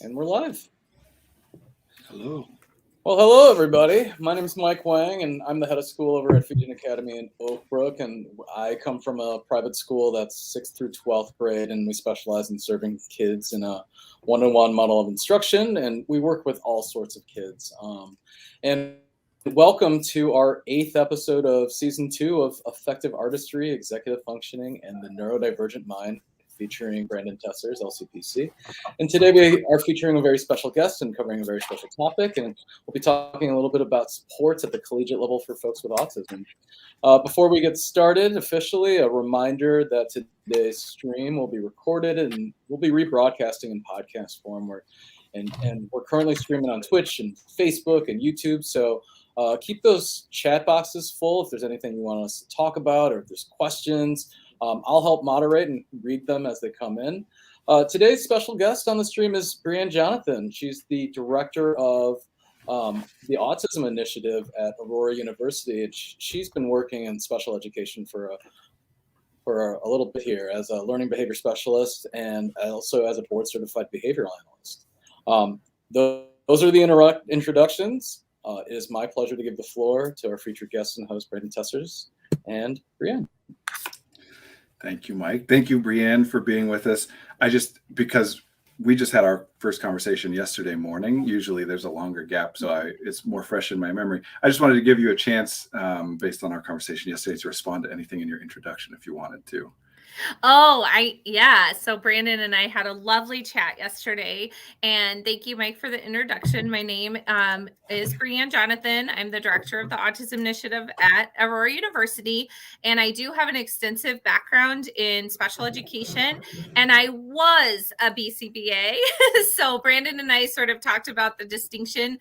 And we're live. Hello. Well, hello, everybody. My name is Mike Wang, and I'm the head of school over at Fusion Academy in Oak Brook. And I come from a private school that's 6th through 12th grade, and we specialize in serving kids in a one-on-one model of instruction. And we work with all sorts of kids. And welcome to our 8th episode of season 2 of Effective Artistry, Executive Functioning, and the Neurodivergent Mind, featuring Brandon Tessers, LCPC. And today we are featuring a very special guest and covering a very special topic. And we'll be talking a little bit about supports at the collegiate level for folks with autism. Before we get started officially, a reminder that today's stream will be recorded and we'll be rebroadcasting in podcast form. And we're currently streaming on Twitch and Facebook and YouTube. So keep those chat boxes full if there's anything you want us to talk about or if there's questions. I'll help moderate and read them as they come in. Today's special guest on the stream is Brianne Jonathan. She's the director of the Autism Initiative at Aurora University. And she's been working in special education for a little bit here as a learning behavior specialist and also as a board certified behavioral analyst. Those are the introductions. It is my pleasure to give the floor to our featured guest and host, Brandon Tessers and Brianne. Thank you, Mike. Thank you, Brianne, for being with us. Because we just had our first conversation yesterday morning. Usually there's a longer gap, so it's more fresh in my memory. I just wanted to give you a chance, based on our conversation yesterday, to respond to anything in your introduction if you wanted to. So Brandon and I had a lovely chat yesterday, and thank you, Mike, for the introduction. My name is Brianne Jonathan. I'm the director of the Autism Initiative at Aurora University, and I do have an extensive background in special education, and I was a BCBA. So Brandon and I sort of talked about the distinction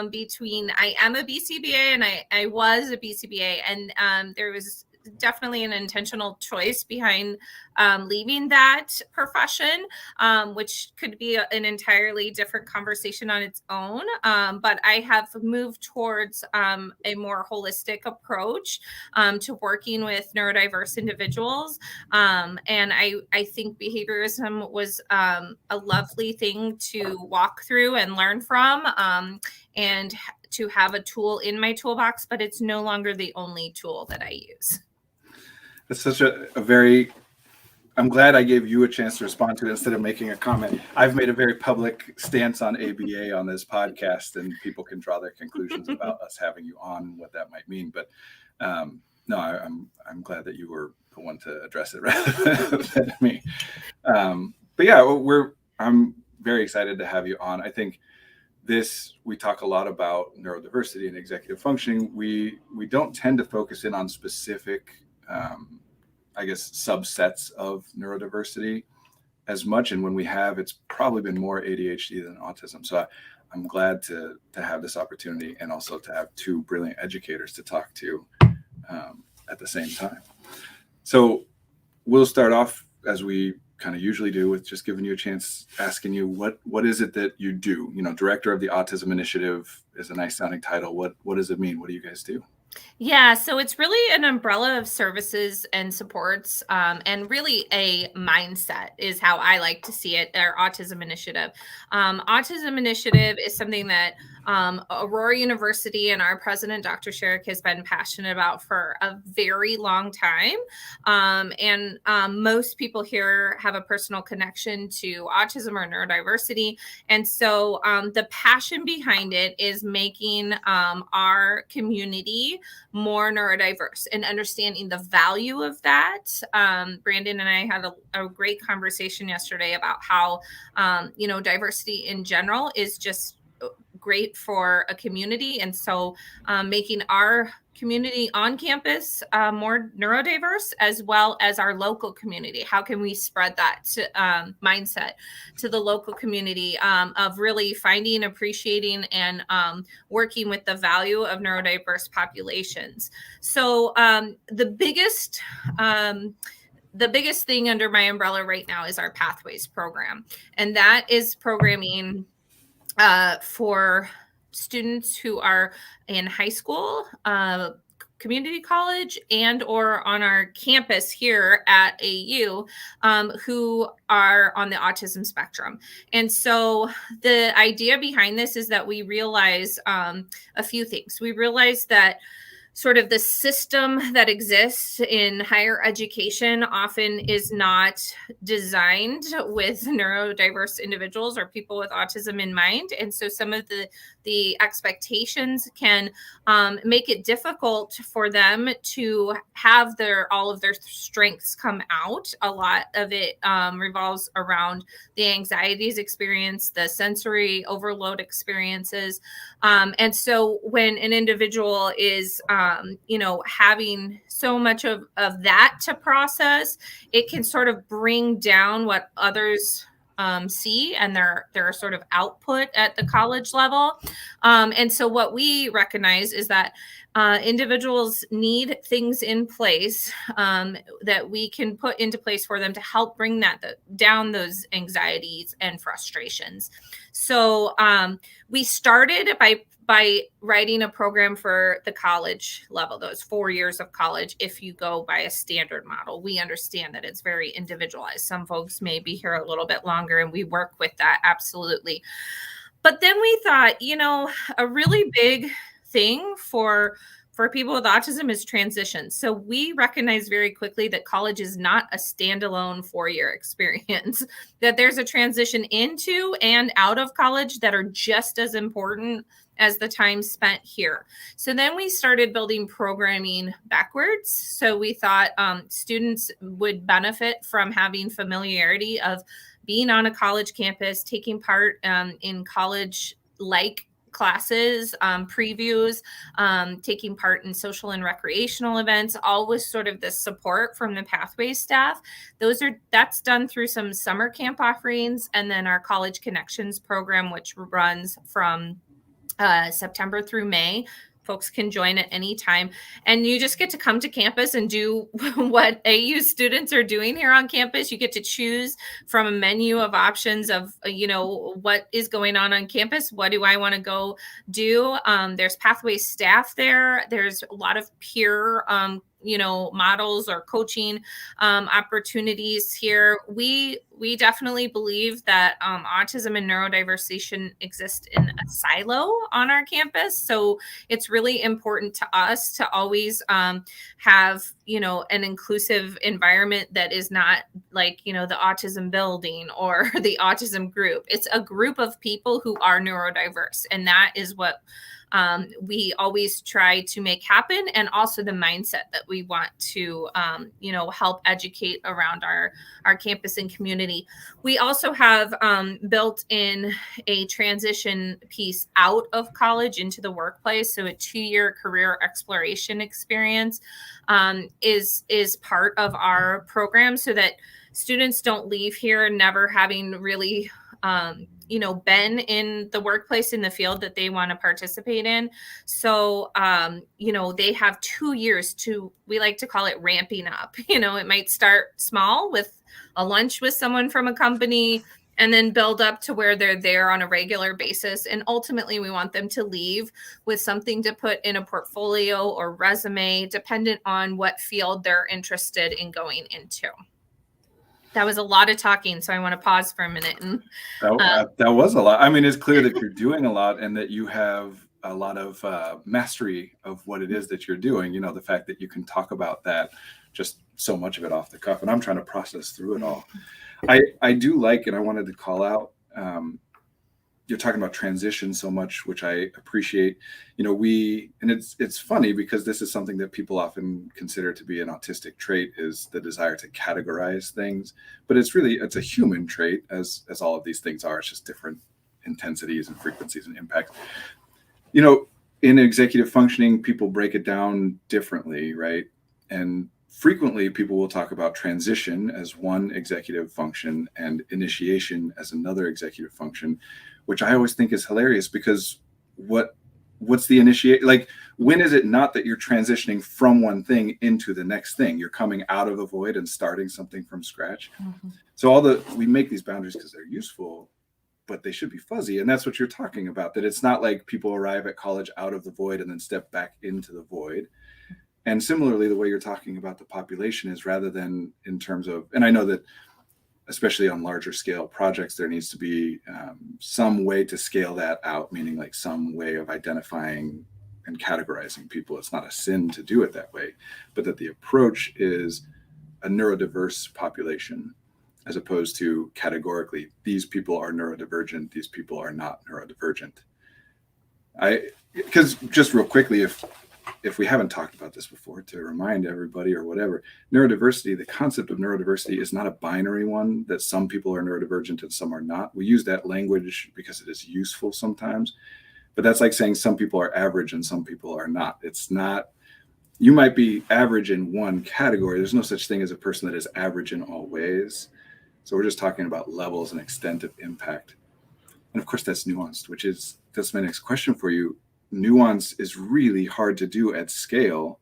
between I am a BCBA and I was a BCBA, and there was definitely an intentional choice behind leaving that profession, which could be an entirely different conversation on its own. But I have moved towards a more holistic approach to working with neurodiverse individuals. And I think behaviorism was a lovely thing to walk through and learn from, and to have a tool in my toolbox, but it's no longer the only tool that I use. That's such I'm glad I gave you a chance to respond to it instead of making a comment. I've made a very public stance on ABA on this podcast, and people can draw their conclusions about us having you on, what that might mean. But no, I'm glad that you were the one to address it rather than me. But yeah, I'm very excited to have you on. I think we talk a lot about neurodiversity and executive functioning. We don't tend to focus in on specific subsets of neurodiversity as much. And when we have, it's probably been more ADHD than autism. So I'm glad to have this opportunity and also to have two brilliant educators to talk to at the same time. So we'll start off, as we kind of usually do, with just giving you a chance, asking you what is it that you do? Director of the Autism Initiative is a nice sounding title. What does it mean? What do you guys do? Yeah, so it's really an umbrella of services and supports, and really a mindset is how I like to see it, our Autism Initiative. Autism Initiative is something that Aurora University and our president, Dr. Sherrick, has been passionate about for a very long time. And most people here have a personal connection to autism or neurodiversity. And so the passion behind it is making our community more neurodiverse and understanding the value of that. Brandon and I had a great conversation yesterday about how, diversity in general is just great for a community. And so making our community on campus more neurodiverse, as well as our local community. How can we spread that mindset to the local community of really finding, appreciating, and working with the value of neurodiverse populations? So the biggest thing under my umbrella right now is our Pathways program. And that is programming for students who are in high school, community college and or on our campus here at AU who are on the autism spectrum. And so the idea behind this is that we realize a few things. We realize that sort of the system that exists in higher education often is not designed with neurodiverse individuals or people with autism in mind. And so some of the expectations can make it difficult for them to have all of their strengths come out. A lot of it revolves around the anxieties experience, the sensory overload experiences. And so when an individual is, having so much of that to process, it can sort of bring down what others see and their sort of output at the college level. And so what we recognize is that individuals need things in place that we can put into place for them to help bring down those anxieties and frustrations. So we started by writing a program for the college level, those 4 years of college. If you go by a standard model, we understand that it's very individualized. Some folks may be here a little bit longer, and we work with that, absolutely. But then we thought, a really big thing for people with autism is transition. So we recognize very quickly that college is not a standalone 4-year experience, that there's a transition into and out of college that are just as important as the time spent here. So then we started building programming backwards. So we thought students would benefit from having familiarity of being on a college campus, taking part in college-like classes, previews, taking part in social and recreational events, all with sort of the support from the Pathways staff. That's done through some summer camp offerings, and then our College Connections program, which runs from September through May. Folks can join at any time, and you just get to come to campus and do what AU students are doing here on campus. You get to choose from a menu of options of, what is going on campus. What do I want to go do? There's Pathways staff there. There's a lot of peer models or coaching opportunities here. We definitely believe that autism and neurodiversity shouldn't exist in a silo on our campus. So it's really important to us to always have, an inclusive environment that is not like, the autism building or the autism group. It's a group of people who are neurodiverse. And that is what we always try to make happen, and also the mindset that we want to, help educate around our campus and community. We also have built in a transition piece out of college into the workplace. So a 2-year career exploration experience is part of our program, so that students don't leave here never having really been in the workplace in the field that they want to participate in. So, they have 2 years we like to call it ramping up. It might start small with a lunch with someone from a company, and then build up to where they're there on a regular basis. And ultimately, we want them to leave with something to put in a portfolio or resume, dependent on what field they're interested in going into. That was a lot of talking, so I want to pause for a minute. And that was a lot. I mean, it's clear that you're doing a lot and that you have a lot of mastery of what it is that you're doing. The fact that you can talk about that, just so much of it off the cuff, and I'm trying to process through it all. I do like, and I wanted to call out, you're talking about transition so much, which I appreciate. And it's funny because this is something that people often consider to be an autistic trait, is the desire to categorize things, but it's a human trait, as all of these things are. It's just different intensities and frequencies and impacts. In executive functioning, people break it down differently, right? And frequently people will talk about transition as one executive function and initiation as another executive function, which I always think is hilarious, because what's the initiate? Like, when is it not that you're transitioning from one thing into the next thing? You're coming out of a void and starting something from scratch. Mm-hmm. So we make these boundaries because they're useful, but they should be fuzzy. And that's what you're talking about, that it's not like people arrive at college out of the void and then step back into the void. And similarly, the way you're talking about the population is rather than in terms of, and I know that especially on larger scale projects, there needs to be some way to scale that out, meaning like some way of identifying and categorizing people. It's not a sin to do it that way, but that the approach is a neurodiverse population, as opposed to categorically, these people are neurodivergent, these people are not neurodivergent. Because just real quickly, if we haven't talked about this before, to remind everybody or whatever, neurodiversity, the concept of neurodiversity is not a binary one that some people are neurodivergent and some are not. We use that language because it is useful sometimes, but that's like saying some people are average and some people are not. It's not, you might be average in one category. There's no such thing as a person that is average in all ways. So we're just talking about levels and extent of impact. And of course that's nuanced, that's my next question for you. Nuance is really hard to do at scale.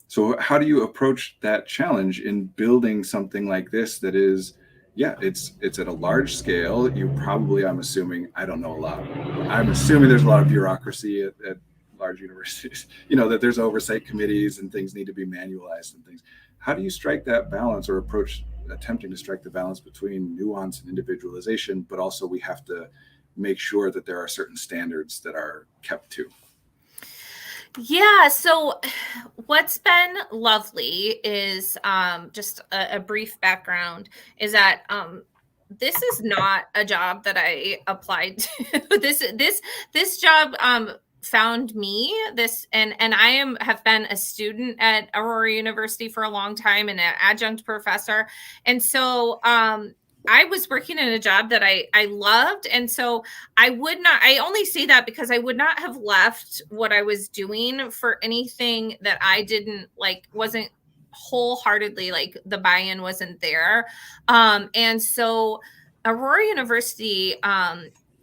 So how do you approach that challenge in building something like this that is, yeah, it's at a large scale. You probably, I'm assuming, I don't know a lot. I'm assuming there's a lot of bureaucracy at large universities, that there's oversight committees and things need to be manualized and things. How do you strike that balance or approach attempting to strike the balance between nuance and individualization, but also we have to make sure that there are certain standards that are kept to? Yeah. So what's been lovely is just a brief background is that this is not a job that I applied to. This job found me. And I have been a student at Aurora University for a long time and an adjunct professor. And so I was working in a job that I loved. And so I only say that because I would not have left what I was doing for anything that I didn't like, wasn't wholeheartely, like the buy-in wasn't there. And so Aurora University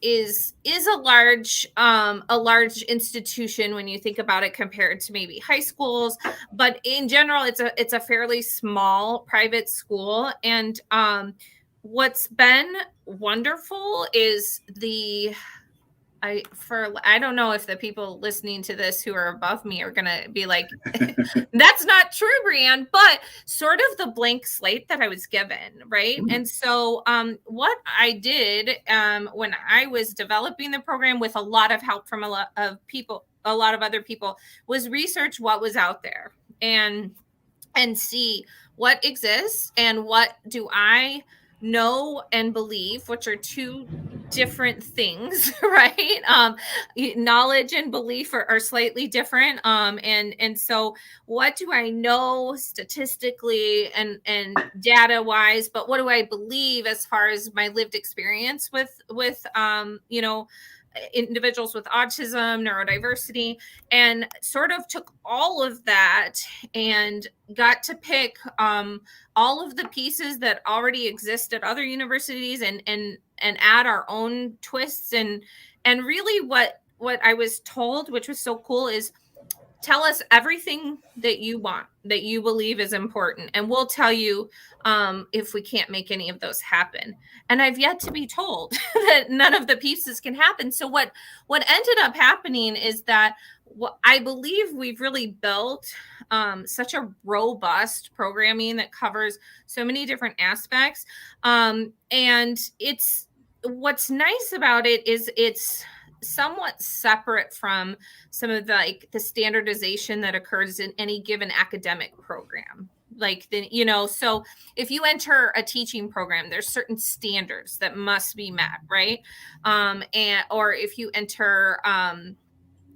is a large institution when you think about it compared to maybe high schools, but in general, it's a fairly small private school. And what's been wonderful is I don't know if the people listening to this who are above me are going to be like, that's not true, Brianne, but sort of the blank slate that I was given. Right. Mm-hmm. And so what I did when I was developing the program with a lot of help from a lot of other people was research what was out there and see what exists and what do I know and believe, which are two different things, right? Knowledge and belief are slightly different. And so what do I know statistically and data wise, but what do I believe as far as my lived experience with individuals with autism, neurodiversity, and sort of took all of that and got to pick all of the pieces that already exist at other universities and add our own twists and really what I was told, which was so cool, is tell us everything that you want, that you believe is important, and we'll tell you if we can't make any of those happen. And I've yet to be told that none of the pieces can happen. So what ended up happening is that I believe we've really built such a robust programming that covers so many different aspects. And it's what's nice about it is it's somewhat separate from some of the standardization that occurs in any given academic program. So if you enter a teaching program, there's certain standards that must be met, right? Or if you enter,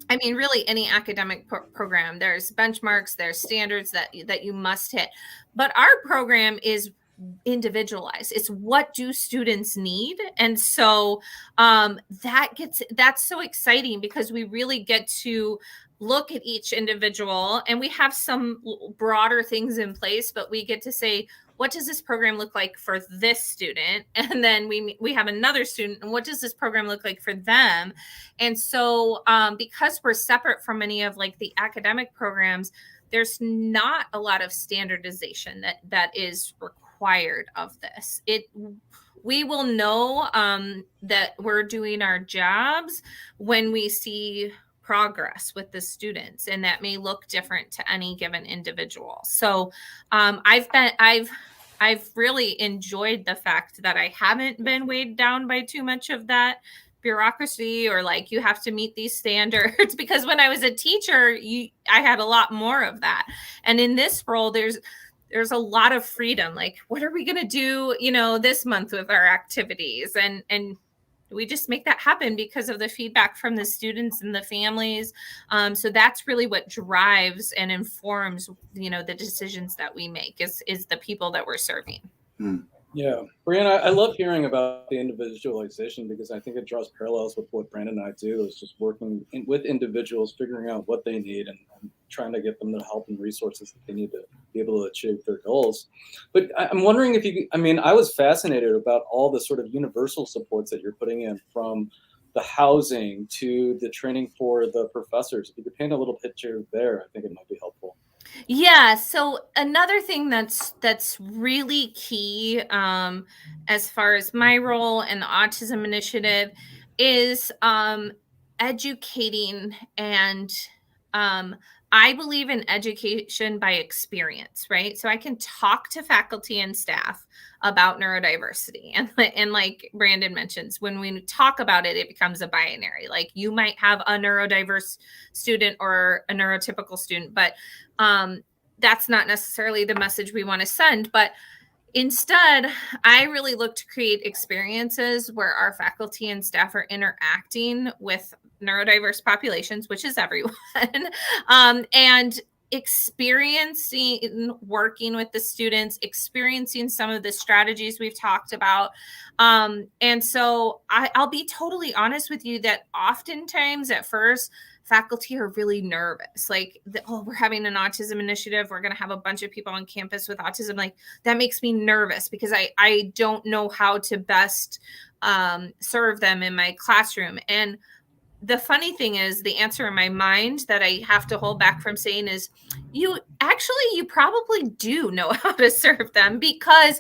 really any academic program, there's benchmarks, there's standards that you must hit. But our program is individualized. It's what do students need? And so that's so exciting because we really get to look at each individual, and we have some broader things in place, but we get to say, what does this program look like for this student? And then we have another student, and what does this program look like for them? And so because we're separate from many of the academic programs, there's not a lot of standardization that is required of this. We will know that we're doing our jobs when we see progress with the students, and that may look different to any given individual. So I've really enjoyed the fact that I haven't been weighed down by too much of that bureaucracy, or like you have to meet these standards, because when I was a teacher, I had a lot more of that. And in this role, there's a lot of freedom. Like, what are we going to do, this month with our activities? And we just make that happen because of the feedback from the students and the families. So that's really what drives and informs, the decisions that we make is the people that we're serving. Yeah, Brianna, I love hearing about the individualization, because I think it draws parallels with what Brandon and I do, is just working with individuals, figuring out what they need and trying to get them the help and resources that they need to be able to achieve their goals. But I'm wondering if I was fascinated about all the sort of universal supports that you're putting in, from the housing to the training for the professors. If you could paint a little picture there, I think it might be helpful. Yeah. So another thing that's really key, as far as my role and the Autism Initiative, is educating. And I believe in education by experience, right? So I can talk to faculty and staff about neurodiversity. And like Brandon mentions, when we talk about it, it becomes a binary. Like, you might have a neurodiverse student or a neurotypical student, but that's not necessarily the message we want to send. But instead, I really look to create experiences where our faculty and staff are interacting with neurodiverse populations, which is everyone, and experiencing working with the students, experiencing some of the strategies we've talked about. And so I'll be totally honest with you that oftentimes at first, faculty are really nervous. Like, we're having an autism initiative. We're going to have a bunch of people on campus with autism. Like, that makes me nervous because I don't know how to best serve them in my classroom. And the funny thing is, the answer in my mind that I have to hold back from saying is, you probably do know how to serve them, because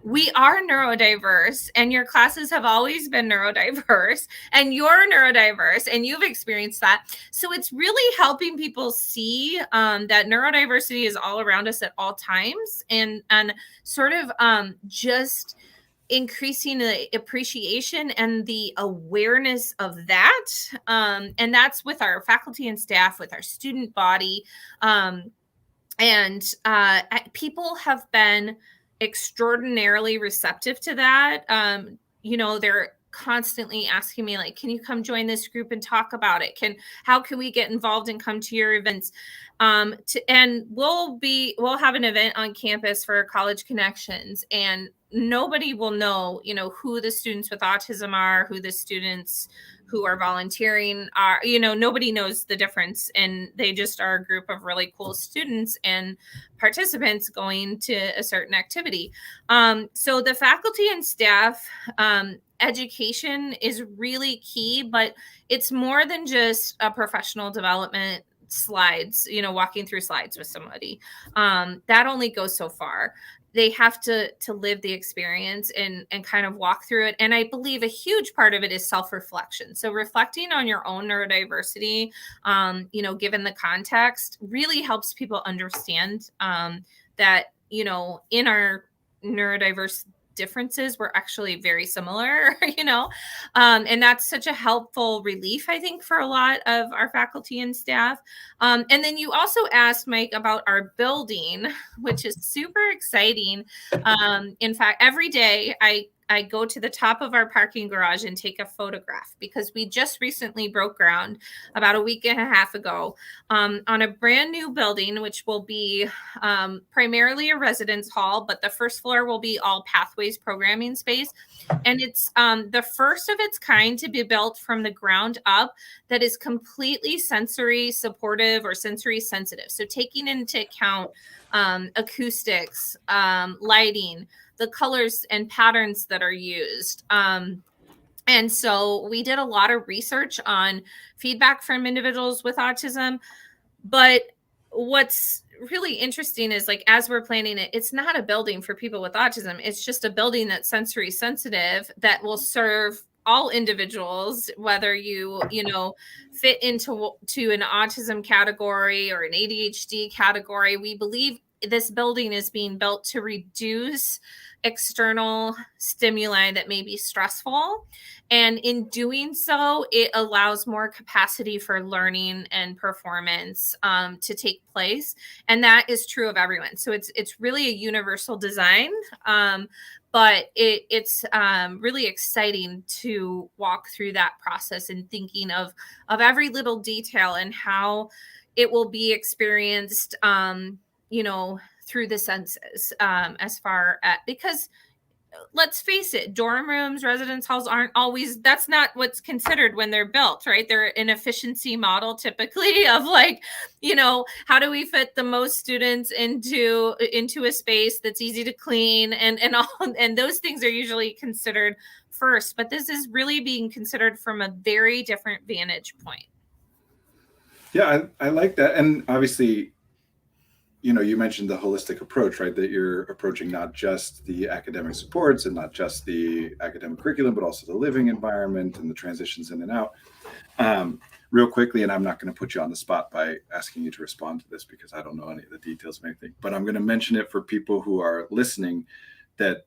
we are neurodiverse, and your classes have always been neurodiverse, and you're neurodiverse, and you've experienced that. So it's really helping people see that neurodiversity is all around us at all times, and sort of just increasing the appreciation and the awareness of that. And that's with our faculty and staff, with our student body. And people have been extraordinarily receptive to that. They're constantly asking me, like, can you come join this group and talk about it? How can we get involved and come to your events? And we'll have an event on campus for College Connections, and nobody will know, who the students with autism are, who the students who are volunteering are. Nobody knows the difference, and they just are a group of really cool students and participants going to a certain activity. So the faculty and staff education is really key, but it's more than just a professional development slides, walking through slides with somebody. That only goes so far. They have to live the experience and kind of walk through it. And I believe a huge part of it is self-reflection. So reflecting on your own neurodiversity, given the context, really helps people understand that, in our neurodiverse differences, we're actually very similar, and that's such a helpful relief, I think, for a lot of our faculty and staff. And then you also asked, Mike, about our building, which is super exciting. In fact, every day I go to the top of our parking garage and take a photograph, because we just recently broke ground about a week and a half ago on a brand new building, which will be primarily a residence hall, but the first floor will be all pathways programming space. And it's the first of its kind to be built from the ground up that is completely sensory supportive or sensory sensitive. So taking into account acoustics, lighting, the colors and patterns that are used. And so we did a lot of research on feedback from individuals with autism. But what's really interesting is, like, as we're planning it, it's not a building for people with autism. It's just a building that's sensory sensitive that will serve all individuals, whether you fit into an autism category or an ADHD category. We believe this building is being built to reduce external stimuli that may be stressful. And in doing so, it allows more capacity for learning and performance to take place. And that is true of everyone. So it's really a universal design. But it's really exciting to walk through that process and thinking of every little detail and how it will be experienced, through the senses, as far as, because let's face it, dorm rooms, residence halls aren't always, that's not what's considered when they're built, right? They're an efficiency model typically of like, how do we fit the most students into a space that's easy to clean and all, and those things are usually considered first, but this is really being considered from a very different vantage point. Yeah, I like that. And obviously, you mentioned the holistic approach, right? That you're approaching not just the academic supports and not just the academic curriculum, but also the living environment and the transitions in and out. Real quickly, and I'm not going to put you on the spot by asking you to respond to this because I don't know any of the details of anything, but I'm going to mention it for people who are listening, that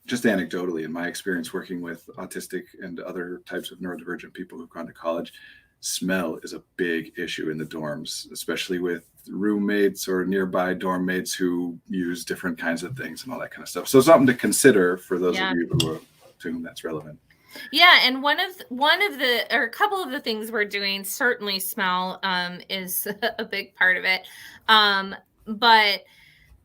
just anecdotally, in my experience working with autistic and other types of neurodivergent people who've gone to college, smell is a big issue in the dorms, especially with roommates or nearby dorm mates who use different kinds of things and all that kind of stuff. So something to consider for those of you to whom that's relevant. Yeah, and one of the, or a couple of the things we're doing, certainly smell is a big part of it. But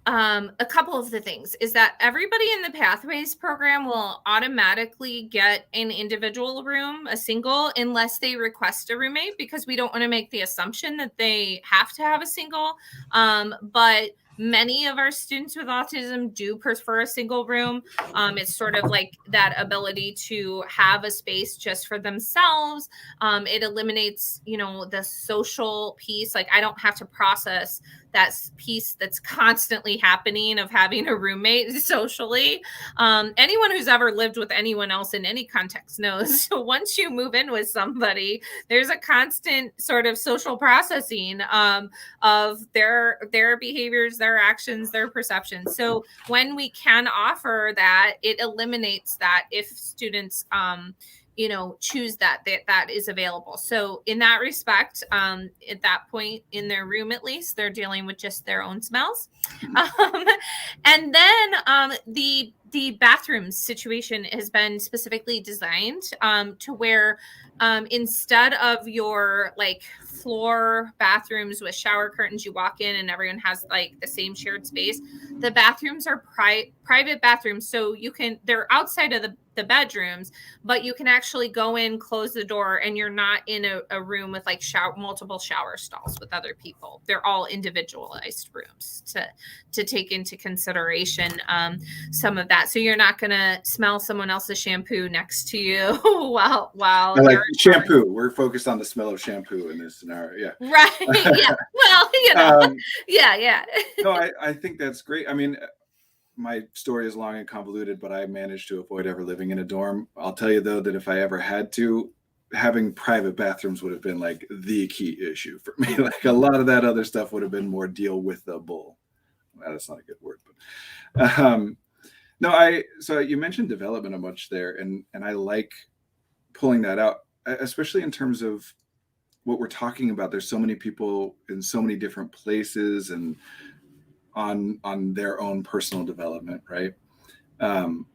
a couple of the things is that everybody in the Pathways program will automatically get an individual room, a single, unless they request a roommate, because we don't want to make the assumption that they have to have a single. But many of our students with autism do prefer a single room. It's sort of like that ability to have a space just for themselves. It eliminates, the social piece. Like I don't have to process that piece that's constantly happening of having a roommate socially. Anyone who's ever lived with anyone else in any context knows. So once you move in with somebody, there's a constant sort of social processing of their behaviors, their actions, their perceptions. So when we can offer that, it eliminates that if students choose that is available. So in that respect, at that point in their room, at least, they're dealing with just their own smells. And then the bathroom situation has been specifically designed to where instead of your like floor bathrooms with shower curtains, you walk in and everyone has like the same shared space. The bathrooms are private bathrooms. So they're outside of the bedrooms, but you can actually go in, close the door, and you're not in a room with like multiple shower stalls with other people. They're all individualized rooms to take into consideration some of that. So you're not going to smell someone else's shampoo next to you while like shampoo. We're focused on the smell of shampoo in this scenario. Yeah. Right. Yeah. Well, yeah. No, I think that's great. I mean, my story is long and convoluted, but I managed to avoid ever living in a dorm. I'll tell you though, that if I ever had to, having private bathrooms would have been like the key issue for me. Like a lot of that other stuff would have been more deal with the bull. Well, that's not a good word, but no, so you mentioned development a bunch there, and I like pulling that out, especially in terms of what we're talking about. There's so many people in so many different places and on their own personal development, right? And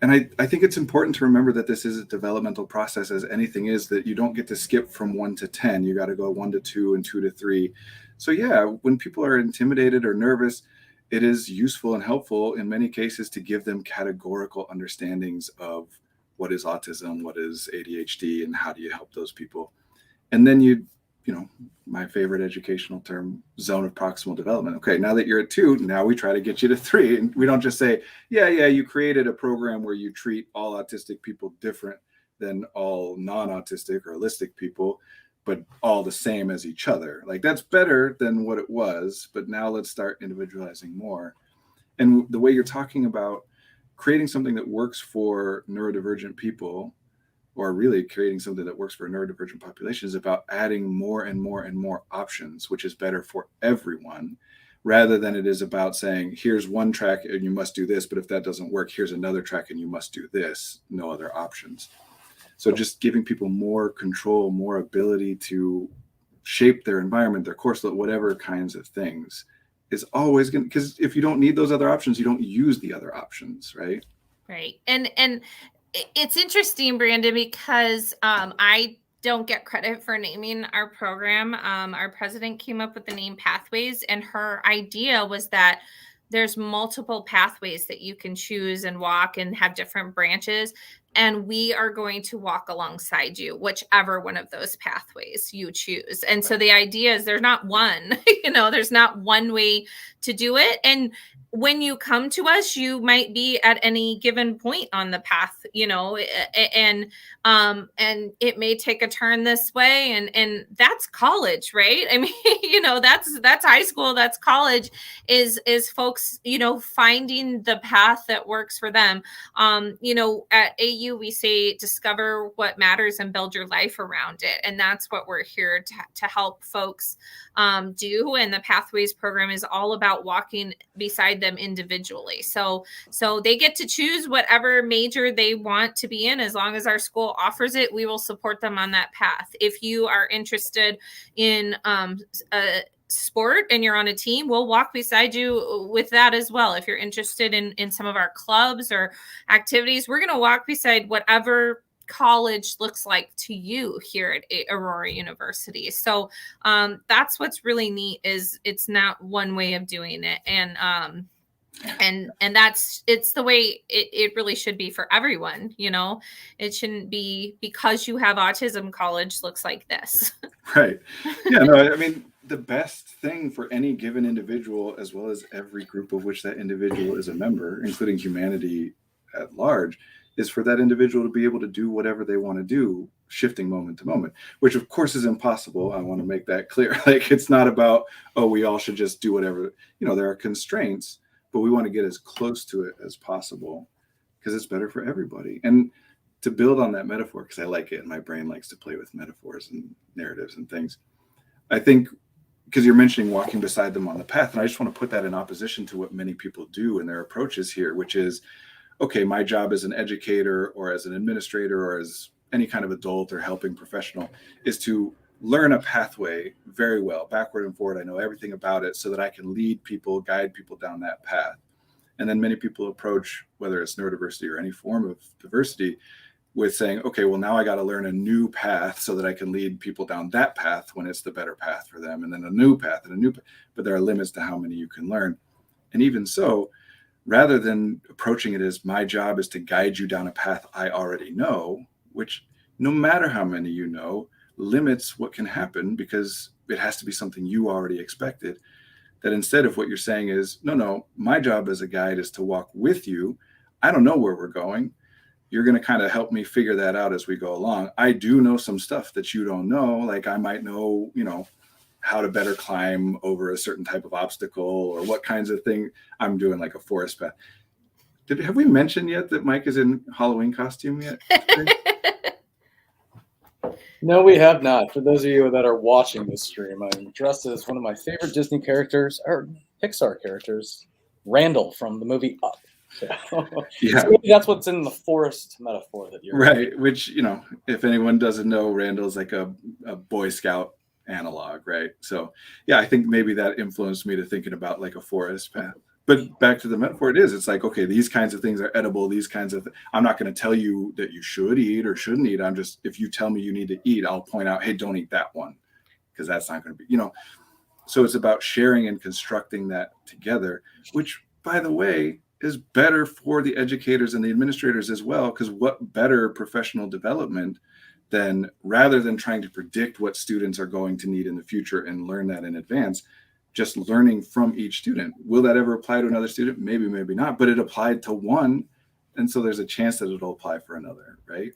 I think it's important to remember that this is a developmental process, as anything is, that you don't get to skip from 1 to 10. You got to go 1 to 2 and 2 to 3. So yeah, when people are intimidated or nervous, it is useful and helpful in many cases to give them categorical understandings of what is autism, what is ADHD, and how do you help those people. And then my favorite educational term, zone of proximal development. Okay, now that you're at 2, now we try to get you to 3. And we don't just say, yeah, you created a program where you treat all autistic people different than all non-autistic or holistic people, but all the same as each other. Like that's better than what it was, but now let's start individualizing more. And the way you're talking about creating something that works for neurodivergent people or really creating something that works for a neurodivergent population is about adding more and more and more options, which is better for everyone, rather than it is about saying, here's one track and you must do this, but if that doesn't work, here's another track and you must do this, no other options. So just giving people more control, more ability to shape their environment, their course load, whatever kinds of things, is always going to, because if you don't need those other options, you don't use the other options, right? Right. And it's interesting, Brandon, because I don't get credit for naming our program. Our president came up with the name Pathways, and her idea was that there's multiple pathways that you can choose and walk and have different branches. And we are going to walk alongside you, whichever one of those pathways you choose. And so the idea is there's not one, there's not one way to do it. And when you come to us, you might be at any given point on the path, and it may take a turn this way, and that's college, right? I mean, that's high school, that's college, is folks, finding the path that works for them. At AU, we say discover what matters and build your life around it, and that's what we're here to help folks do. And the Pathways program is all about walking beside them individually. So they get to choose whatever major they want to be in. As long as our school offers it, we will support them on that path. If you are interested in a sport and you're on a team, we'll walk beside you with that as well. If you're interested in some of our clubs or activities, we're going to walk beside whatever college looks like to you here at Aurora University. So that's what's really neat, is it's not one way of doing it. And it's the way it really should be for everyone. It shouldn't be because you have autism, college looks like this. Right. Yeah, no, I mean, the best thing for any given individual, as well as every group of which that individual is a member, including humanity at large, is for that individual to be able to do whatever they want to do, shifting moment to moment, which of course is impossible. I want to make that clear. Like, it's not about, oh, we all should just do whatever, there are constraints, but we want to get as close to it as possible because it's better for everybody. And to build on that metaphor, because I like it and my brain likes to play with metaphors and narratives and things, I think, because you're mentioning walking beside them on the path, and I just want to put that in opposition to what many people do in their approaches here, which is, okay, my job as an educator or as an administrator or as any kind of adult or helping professional is to learn a pathway very well, backward and forward. I know everything about it so that I can lead people, guide people down that path. And then many people approach, whether it's neurodiversity or any form of diversity, with saying, okay, well, now I got to learn a new path so that I can lead people down that path when it's the better path for them, and then a new path and a new path. But there are limits to how many you can learn. And even so, rather than approaching it as my job is to guide you down a path I already know, which no matter how many you know, limits what can happen because it has to be something you already expected, that instead of what you're saying is, no, my job as a guide is to walk with you. I don't know where we're going. You're going to kind of help me figure that out as we go along. I do know some stuff that you don't know. Like I might know, how to better climb over a certain type of obstacle or what kinds of thing I'm doing, like a forest path. Have we mentioned yet that Mike is in Halloween costume yet? No, we have not. For those of you that are watching this stream, I'm dressed as one of my favorite Disney characters, or Pixar characters, Randall from the movie Up. So, yeah. So maybe that's what's in the forest metaphor that you're right. Which, if anyone doesn't know, Randall's like a Boy Scout analog, right? So yeah, I think maybe that influenced me to thinking about like a forest path. But back to the metaphor, it's like, okay, these kinds of things are edible. These kinds of I'm not going to tell you that you should eat or shouldn't eat. I'm just, if you tell me you need to eat, I'll point out, hey, don't eat that one, because that's not going to be, So it's about sharing and constructing that together, which, by the way, is better for the educators and the administrators as well, because what better professional development than, rather than trying to predict what students are going to need in the future and learn that in advance, just learning from each student. Will that ever apply to another student? Maybe, maybe not, but it applied to one. And so there's a chance that it'll apply for another, right?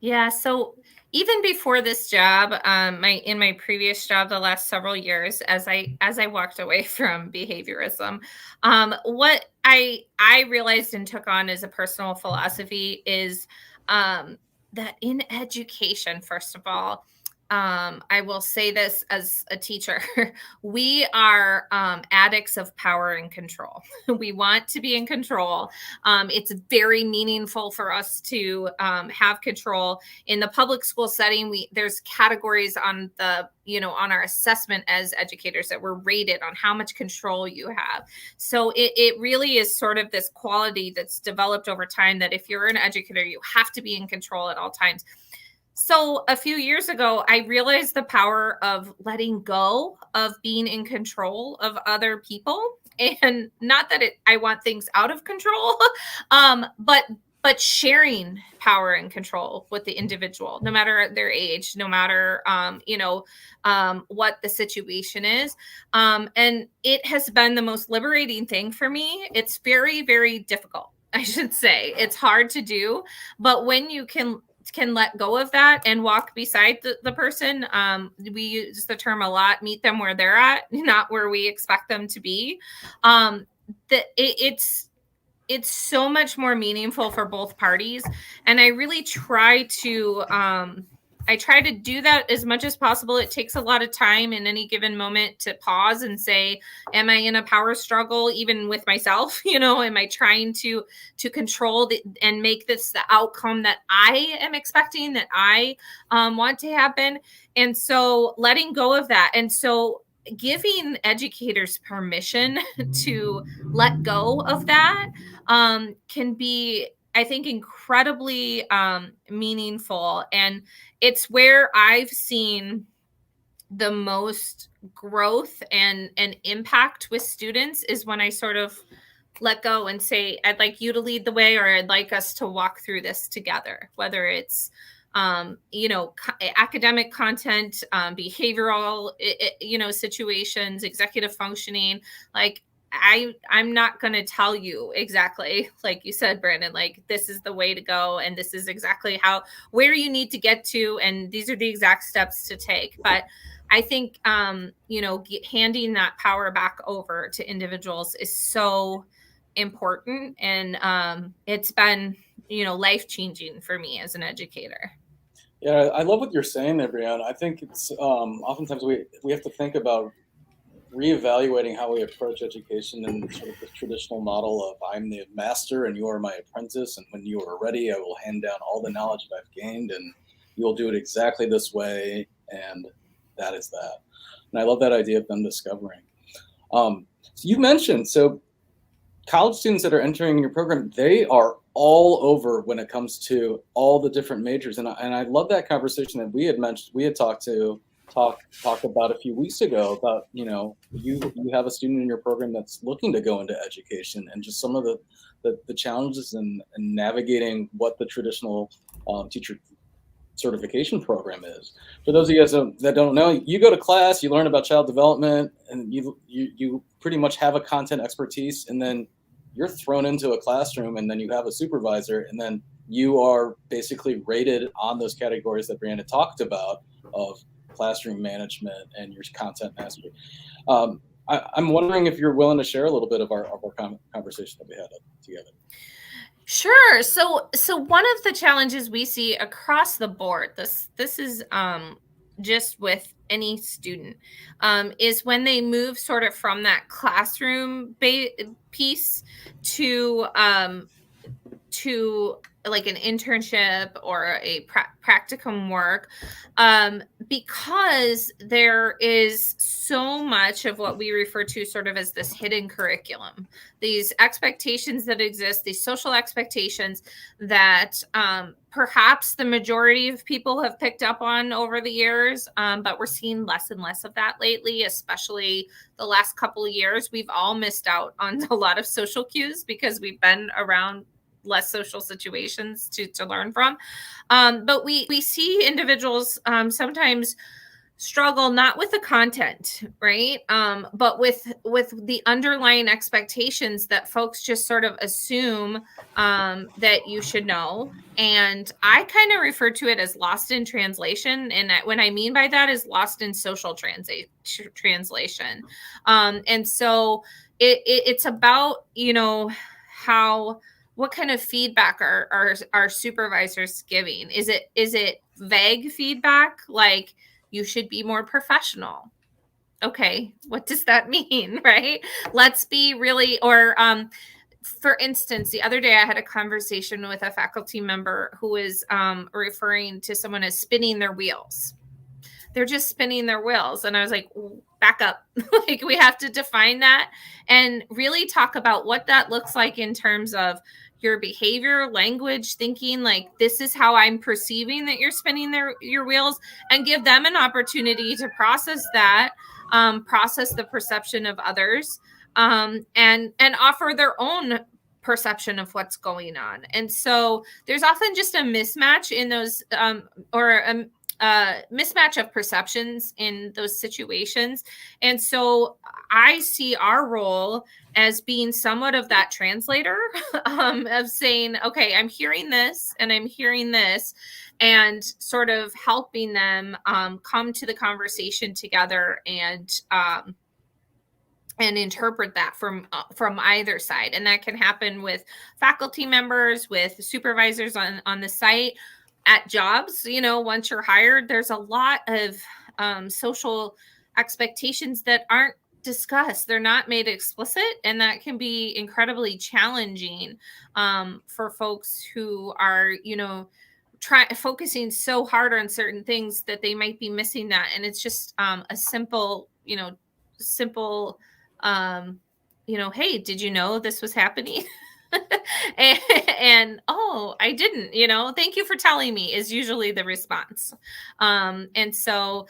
Yeah. So even before this job, in my previous job, the last several years, as I walked away from behaviorism, what I realized and took on as a personal philosophy is that in education, first of all, I will say this as a teacher, we are addicts of power and control. We want to be in control. It's very meaningful for us to have control. In the public school setting, there's categories on the, on our assessment as educators that we're rated on how much control you have. So it really is sort of this quality that's developed over time that if you're an educator, you have to be in control at all times. So a few years ago, I realized the power of letting go of being in control of other people. And not that I want things out of control, but sharing power and control with the individual, no matter their age, no matter, what the situation is. And it has been the most liberating thing for me. It's very, very difficult, I should say. It's hard to do, but when you can let go of that and walk beside the person. We use the term a lot, meet them where they're at, not where we expect them to be. It's so much more meaningful for both parties. And I really try to do that as much as possible. It takes a lot of time in any given moment to pause and say, am I in a power struggle even with myself? Am I trying to control and make this the outcome that I am expecting, that I want to happen? And so letting go of that. And so giving educators permission to let go of that can be, I think, incredibly meaningful. And it's where I've seen the most growth and impact with students is when I sort of let go and say, I'd like you to lead the way, or I'd like us to walk through this together, whether it's academic content, behavioral, situations, executive functioning. Like, I'm not going to tell you exactly, like you said, Brandon, like this is the way to go. And this is exactly where you need to get to. And these are the exact steps to take. But I think, handing that power back over to individuals is so important. And it's been, life-changing for me as an educator. Yeah, I love what you're saying there, Brianna. I think it's oftentimes we have to think about reevaluating how we approach education in sort of the traditional model of I'm the master and you are my apprentice, and when you are ready, I will hand down all the knowledge that I've gained, and you'll do it exactly this way, and that is that. And I love that idea of them discovering. So you mentioned, college students that are entering your program, they are all over when it comes to all the different majors, and I love that conversation that we had talked about a few weeks ago about, you have a student in your program that's looking to go into education, and just some of the challenges in navigating what the traditional teacher certification program is. For those of you guys that don't know, you go to class, you learn about child development, and you pretty much have a content expertise, and then you're thrown into a classroom, and then you have a supervisor, and then you are basically rated on those categories that Brianna talked about of classroom management and your content mastery. I'm wondering if you're willing to share a little bit of our conversation that we had together. Sure. So one of the challenges we see across the board, this is just with any student, is when they move sort of from that classroom piece to like an internship or a practicum work, because there is so much of what we refer to sort of as this hidden curriculum, these expectations that exist, these social expectations that perhaps the majority of people have picked up on over the years, but we're seeing less and less of that lately, especially the last couple of years. We've all missed out on a lot of social cues because we've been around less social situations to learn from. But we see individuals sometimes struggle not with the content, right? But with the underlying expectations that folks just sort of assume that you should know. And I kind of refer to it as lost in translation. And what I mean by that is lost in social translation. And so it's about, how what kind of feedback are supervisors giving? Is it vague feedback like you should be more professional? Okay, what does that mean, right? Let's be really, or for instance, the other day I had a conversation with a faculty member who is referring to someone as spinning their wheels. They're just spinning their wheels. And I was like, back up. Like, we have to define that and really talk about what that looks like in terms of your behavior, language, thinking, like, this is how I'm perceiving that you're spinning your wheels, and give them an opportunity to process that, process the perception of others, and offer their own perception of what's going on. And so there's often just a mismatch in those, or a mismatch of perceptions in those situations. And so I see our role as being somewhat of that translator, of saying, okay, I'm hearing this and I'm hearing this, and sort of helping them come to the conversation together and interpret that from either side. And that can happen with faculty members, with supervisors on the site, at jobs. You know, once you're hired, there's a lot of social expectations that aren't discussed. They're not made explicit, and that can be incredibly challenging for folks who are, you know, focusing so hard on certain things that they might be missing that. And it's just a simple, you know, hey, did you know this was happening? and oh, I didn't, you know, thank you for telling me, is usually the response. And so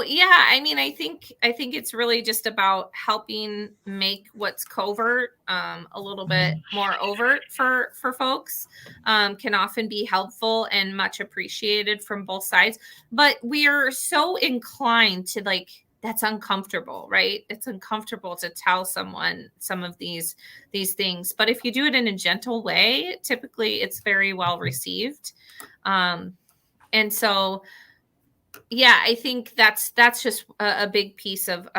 yeah, I mean, I think it's really just about helping make what's covert a little bit more overt for folks. Can often be helpful and much appreciated from both sides, but we are so inclined to, like, that's uncomfortable, right? It's uncomfortable to tell someone some of these things. But if you do it in a gentle way, typically it's very well received. And so, yeah, I think that's just a big piece of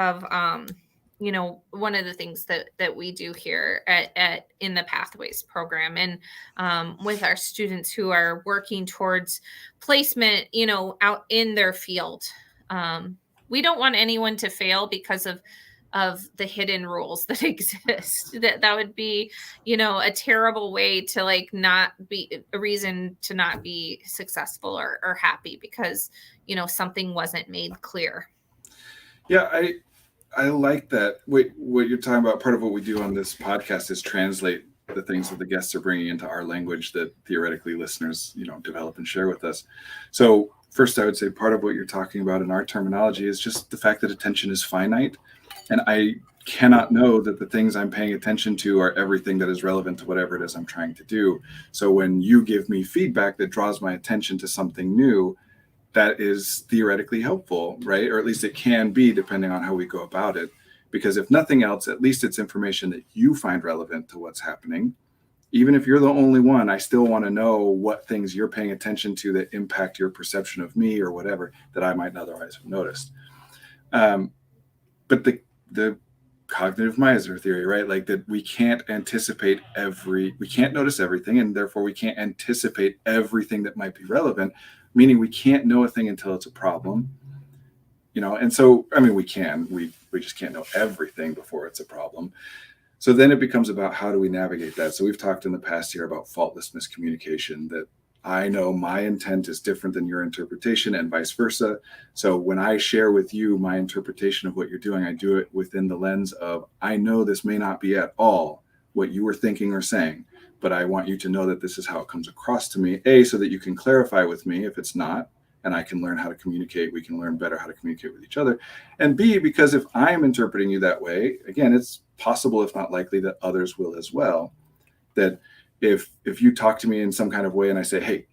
you know, one of the things that we do here at in the Pathways program, and with our students who are working towards placement, you know, out in their field. We don't want anyone to fail because of the hidden rules that exist. That would be, you know, a terrible way to, like, not be a reason to not be successful or happy because, you know, something wasn't made clear. Yeah, I like that. What you're talking about, part of what we do on this podcast is translate the things that the guests are bringing into our language that theoretically listeners, you know, develop and share with us. So first, I would say part of what you're talking about in our terminology is just the fact that attention is finite. And I cannot know that the things I'm paying attention to are everything that is relevant to whatever it is I'm trying to do. So when you give me feedback that draws my attention to something new, that is theoretically helpful, right? Or at least it can be, depending on how we go about it. Because if nothing else, at least it's information that you find relevant to what's happening. Even if you're the only one, I still want to know what things you're paying attention to that impact your perception of me or whatever that I might not otherwise have noticed. But the cognitive miser theory, right? Like that we can't notice everything, and therefore we can't anticipate everything that might be relevant, meaning we can't know a thing until it's a problem. You know, and so, I mean, we just can't know everything before it's a problem. So then it becomes about how do we navigate that? So we've talked in the past here about faultless miscommunication, that I know my intent is different than your interpretation and vice versa. So when I share with you my interpretation of what you're doing, I do it within the lens of, I know this may not be at all what you were thinking or saying, but I want you to know that this is how it comes across to me, A, so that you can clarify with me if it's not, and I can learn how to communicate. We can learn better how to communicate with each other. And B, because if I'm interpreting you that way, again, it's possible, if not likely, that others will as well. That if you talk to me in some kind of way and I say, hey,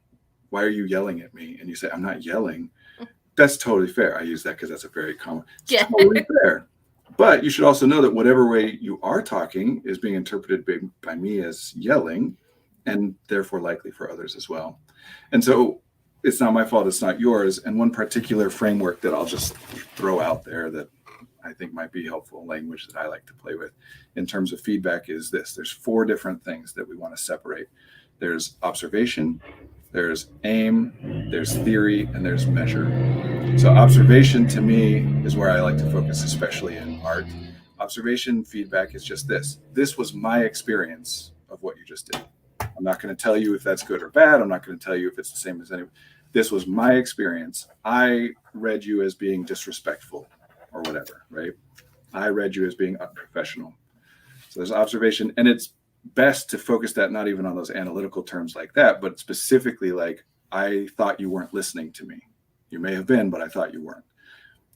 why are you yelling at me? And you say, I'm not yelling. That's totally fair. I use that because that's a very common, it's totally fair. But you should also know that whatever way you are talking is being interpreted by me as yelling, and therefore likely for others as well. And so it's not my fault, it's not yours. And one particular framework that I'll just throw out there that I think might be helpful language that I like to play with in terms of feedback is this. There's 4 different things that we want to separate. There's observation, there's aim, there's theory, and there's measure. So observation to me is where I like to focus, especially in art. Observation feedback is just this. This was my experience of what you just did. I'm not going to tell you if that's good or bad. I'm not going to tell you if it's the same as anyone. This was my experience. I read you as being disrespectful or whatever, right? I read you as being unprofessional. So there's observation, and it's best to focus that not even on those analytical terms like that, but specifically like, I thought you weren't listening to me. You may have been, but I thought you weren't.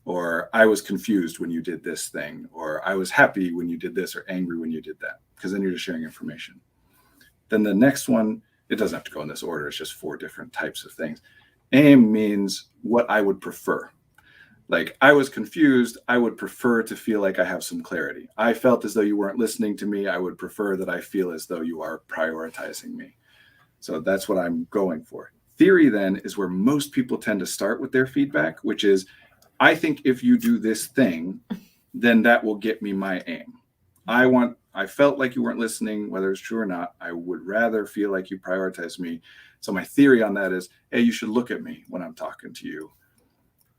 Or I was confused when you did this thing, or I was happy when you did this, or angry when you did that, because then you're just sharing information. Then the next one, it doesn't have to go in this order. It's just 4 different types of things. Aim means what I would prefer. Like, I was confused. I would prefer to feel like I have some clarity. I felt as though you weren't listening to me. I would prefer that I feel as though you are prioritizing me. So that's what I'm going for. Theory then is where most people tend to start with their feedback, which is, I think if you do this thing, then that will get me my aim. I felt like you weren't listening, whether it's true or not. I would rather feel like you prioritize me. So my theory on that is, hey, you should look at me when I'm talking to you.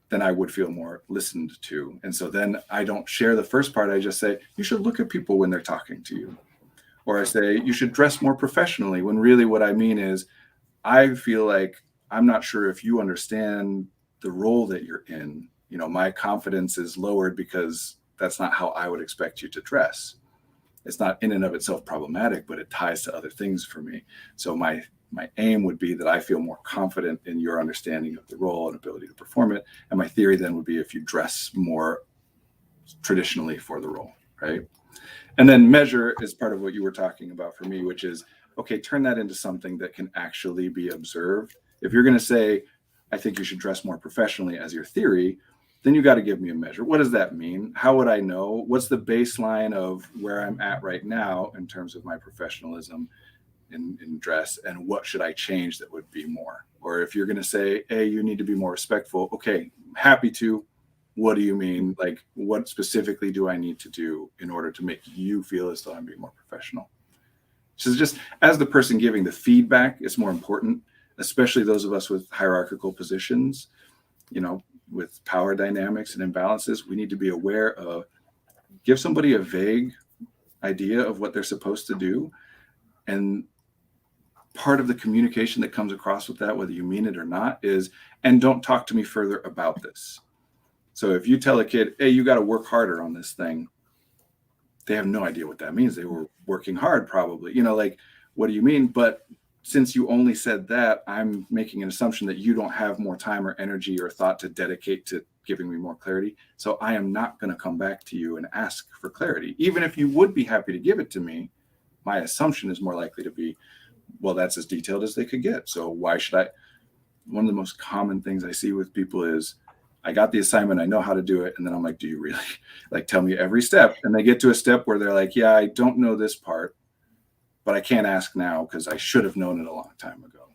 Then I would feel more listened to. And so then I don't share the first part. I just say, you should look at people when they're talking to you. Or I say, you should dress more professionally, when really what I mean is, I feel like I'm not sure if you understand the role that you're in. You know, my confidence is lowered because that's not how I would expect you to dress. It's not in and of itself problematic, but it ties to other things for me. So my aim would be that I feel more confident in your understanding of the role and ability to perform it. And my theory then would be if you dress more traditionally for the role, right? And then measure is part of what you were talking about for me, which is, okay, turn that into something that can actually be observed. If you're going to say, I think you should dress more professionally as your theory, then you got to give me a measure. What does that mean? How would I know? What's the baseline of where I'm at right now in terms of my professionalism in dress, and what should I change that would be more? Or if you're going to say, hey, you need to be more respectful. Okay, happy to. What do you mean? Like, what specifically do I need to do in order to make you feel as though I'm being more professional? So just as the person giving the feedback, it's more important, especially those of us with hierarchical positions, you know, with power dynamics and imbalances. We need to be aware of, give somebody a vague idea of what they're supposed to do. And part of the communication that comes across with that, whether you mean it or not, is, and don't talk to me further about this. So if you tell a kid, hey, you got to work harder on this thing, they have no idea what that means. They were working hard, probably, you know, like, what do you mean? But since you only said that, I'm making an assumption that you don't have more time or energy or thought to dedicate to giving me more clarity. So I am not going to come back to you and ask for clarity. Even if you would be happy to give it to me, my assumption is more likely to be, well, that's as detailed as they could get. So why should I? One of the most common things I see with people is, I got the assignment, I know how to do it. And then I'm like, do you really? Like, tell me every step. And they get to a step where they're like, yeah, I don't know this part, but I can't ask now because I should have known it a long time ago.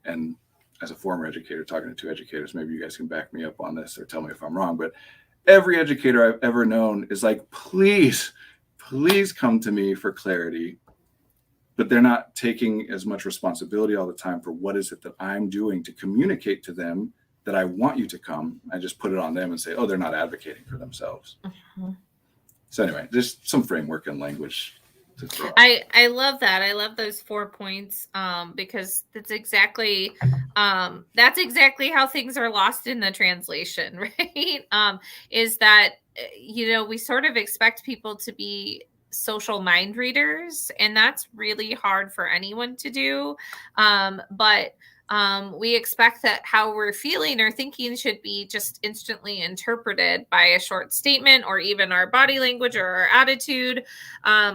And as a former educator, talking to 2 educators, maybe you guys can back me up on this or tell me if I'm wrong, but every educator I've ever known is like, please come to me for clarity. But they're not taking as much responsibility all the time for what is it that I'm doing to communicate to them that I want you to come. I just put it on them and say, oh, they're not advocating for themselves. Mm-hmm. So anyway, there's some framework and language to throw out. I love that. I love those 4 points because that's exactly how things are lost in the translation, right? Is that, you know, we sort of expect people to be social mind readers, and that's really hard for anyone to do. But we expect that how we're feeling or thinking should be just instantly interpreted by a short statement, or even our body language or our attitude,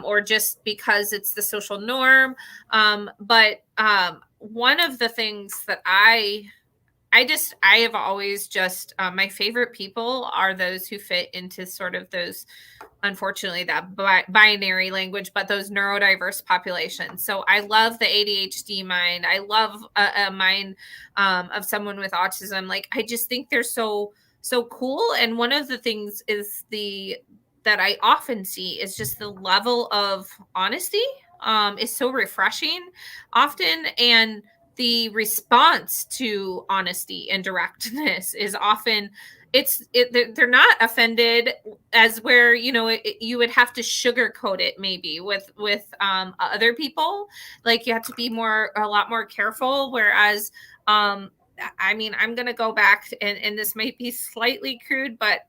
or just because it's the social norm. But one of the things that I have always just, my favorite people are those who fit into sort of those, unfortunately, that binary language, but those neurodiverse populations. So I love the ADHD mind. I love a mind of someone with autism. Like, I just think they're so so cool. And one of the things is that I often see is just the level of honesty is so refreshing often. And the response to honesty and directness is often they're not offended, as where you would have to sugarcoat it maybe with other people. Like you have to be a lot more careful, whereas I mean, I'm going to go back, and this might be slightly crude, but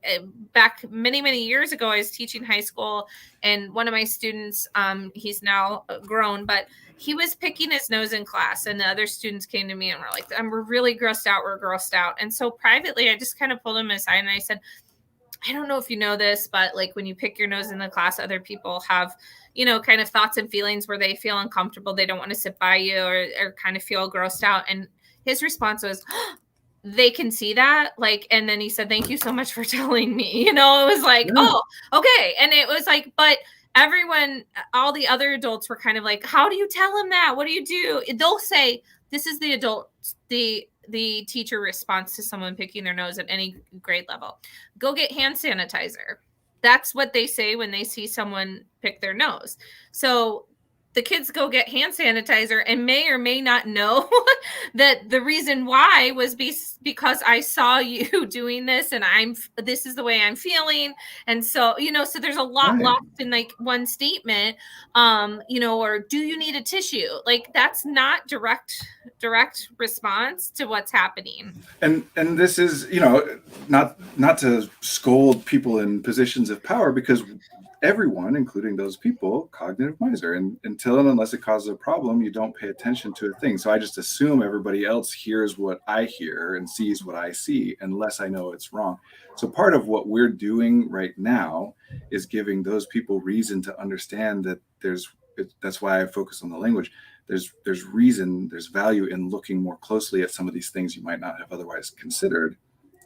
back many, many years ago, I was teaching high school, and one of my students, he's now grown, but he was picking his nose in class, and the other students came to me and were like, we're really grossed out. We're grossed out. And so privately, I just kind of pulled him aside and I said, I don't know if you know this, but like when you pick your nose in the class, other people have, kind of thoughts and feelings where they feel uncomfortable. They don't want to sit by you or kind of feel grossed out. And his response was, they can see that. Like, and then he said, thank you so much for telling me. It was like, oh, okay. And it was like, but everyone, all the other adults were kind of like, how do you tell him that? What do you do? They'll say, this is the adult, the teacher response to someone picking their nose at any grade level. Go get hand sanitizer. That's what they say when they see someone pick their nose. So the kids go get hand sanitizer and may or may not know that the reason why was because I saw you doing this and this is the way I'm feeling. And so, so there's a lot lost in like one statement, or do you need a tissue? Like that's not direct response to what's happening. And this is, not to scold people in positions of power, because everyone, including those people, cognitive miser, and until and unless it causes a problem, you don't pay attention to a thing. So I just assume everybody else hears what I hear and sees what I see, unless I know it's wrong. So part of what we're doing right now is giving those people reason to understand that that's why I focus on the language. There's reason, there's value in looking more closely at some of these things you might not have otherwise considered.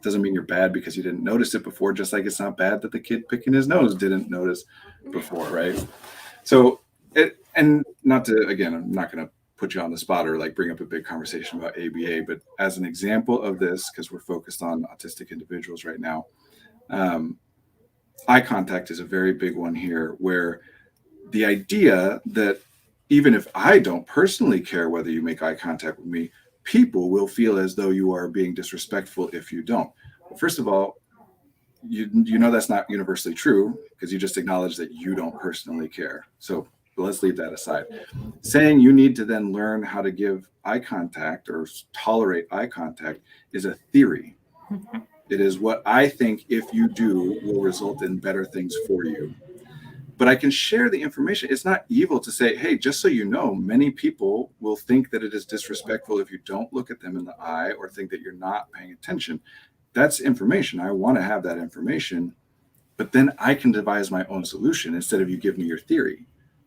Doesn't mean you're bad because you didn't notice it before, just like it's not bad that the kid picking his nose didn't notice before, right? So, and not to, again, I'm not going to put you on the spot or like bring up a big conversation about ABA, but as an example of this, because we're focused on autistic individuals right now, eye contact is a very big one here, where the idea that even if I don't personally care whether you make eye contact with me, people will feel as though you are being disrespectful if you don't. Well, first of all, you know that's not universally true, because you just acknowledge that you don't personally care. So let's leave that aside. Saying you need to then learn how to give eye contact or tolerate eye contact is a theory. It is what I think if you do will result in better things for you. But I can share the information. It's not evil to say, hey, just so you know, many people will think that it is disrespectful if you don't look at them in the eye or think that you're not paying attention. That's information. I want to have that information, but then I can devise my own solution instead of you give me your theory.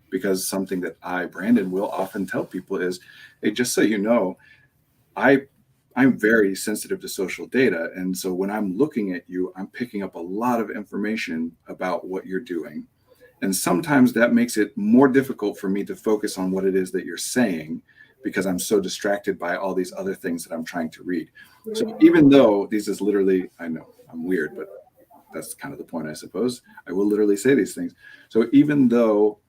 Because something that Brandon, will often tell people is, hey, just so you know, I'm very sensitive to social data. And so when I'm looking at you, I'm picking up a lot of information about what you're doing. And sometimes that makes it more difficult for me to focus on what it is that you're saying, because I'm so distracted by all these other things that I'm trying to read. So even though this is literally, I know I'm weird, but that's kind of the point, I suppose. I will literally say these things. So even though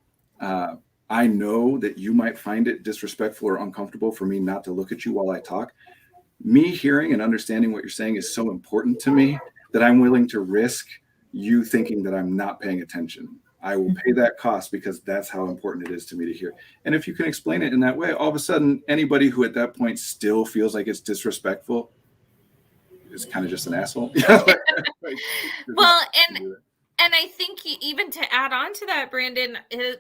I know that you might find it disrespectful or uncomfortable for me not to look at you while I talk, me hearing and understanding what you're saying is so important to me that I'm willing to risk you thinking that I'm not paying attention. I will pay that cost because that's how important it is to me to hear. And if you can explain it in that way, all of a sudden, anybody who at that point still feels like it's disrespectful is kind of just an asshole. Well, and I think even to add on to that, Brandon,